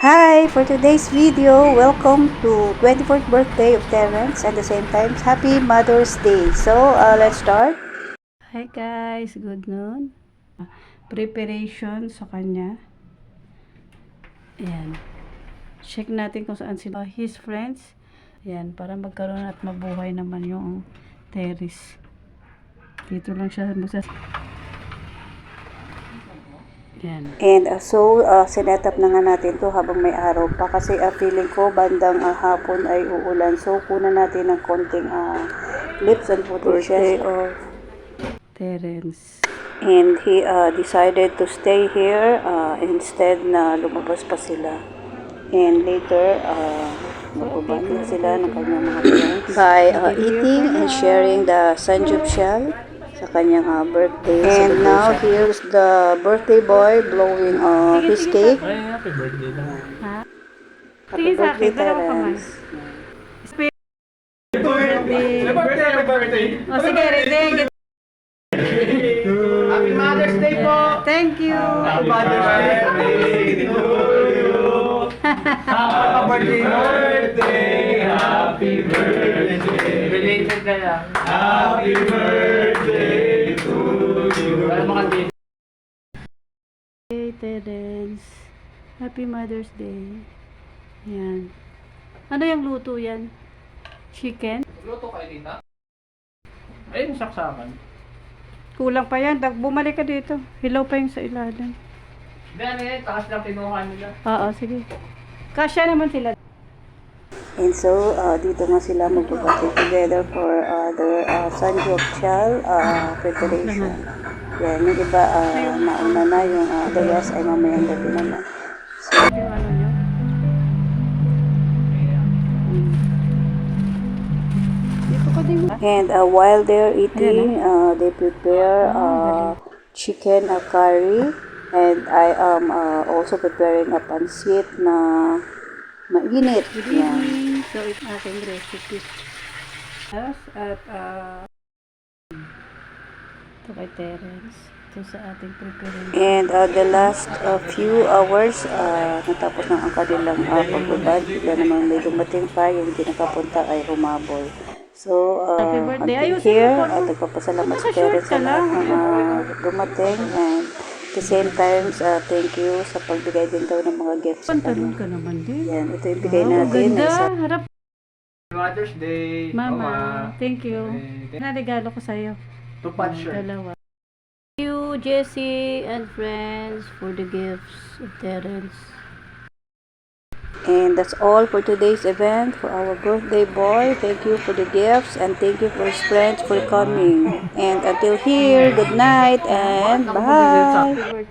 Hi! For today's video, welcome to 24th birthday of Terrence and the same time, Happy Mother's Day. So, let's start. Hi guys! Good noon. Preparation sa kanya. Ayan. Check natin kung saan sila. His friends. Ayan, para magkaroon at mabuhay naman yung terrace. Dito lang siya Yan. And sinet up na nga natin to habang may araw pa kasi feeling ko bandang hapon ay uulan. So, kunan natin ng konting clips and footage of Terrence. And he decided to stay here instead na lumabas pa sila. And later, magbaba na sila ng kanyang mga friends by eating and sharing the sanjub shell sa kanyang birthday. And now, here's the birthday boy blowing his cake. Happy birthday lang. Happy birthday, Terrence. Happy birthday! O sige, ready. Happy Mother's Day po! Thank you. Happy Mother's Day to you! Happy birthday! Happy birthday! Related na lang. Happy birthday to you! Hey, Terrence. Happy Mother's Day. Yan. Ano yung luto yan? Chicken? Luto kayo dito? Ayun, saksakan. Kulang pa yan. Bumalik ka dito. Hilaw pa yung sa ilalim. Hindi, ano yun? Takas lang kinuha nila. Oo, sige. Kasya naman sila. And so, dito nga sila magbabati together for their Sanjok Chal preparation. Yan, yung iba nauna na, yung the rest ay mamayang gabi naman. So, yung ano nyo? And while they're eating, they prepare chicken curry. And I am also preparing a pansit na mainit. Yan. So, it's aking recipe. Yes, at ito kay Terrence. Ito sa ating preparation. And the last few hours, natapos na ang kanilang pagbabad. Bigla naman may dumating pa, yung hindi nakapunta ay humabol. So, until here, nagpapasalamat si Terrence sa lahat ng dumating. And at the same time, thank you sa pagbigay din daw ng mga gifts. Pantalon ka naman din. Yan, ito yung bigay natin. Ganda! Harap! Mother's Day! Mama, thank you. Naregalo ko sa'yo. Tupad shirt. Dalawa. Thank you, Jessie and friends, for the gifts of Terrence. And that's all for today's event for our birthday boy. Thank you for the gifts and thank you for his friends for coming. And until here, good night and bye!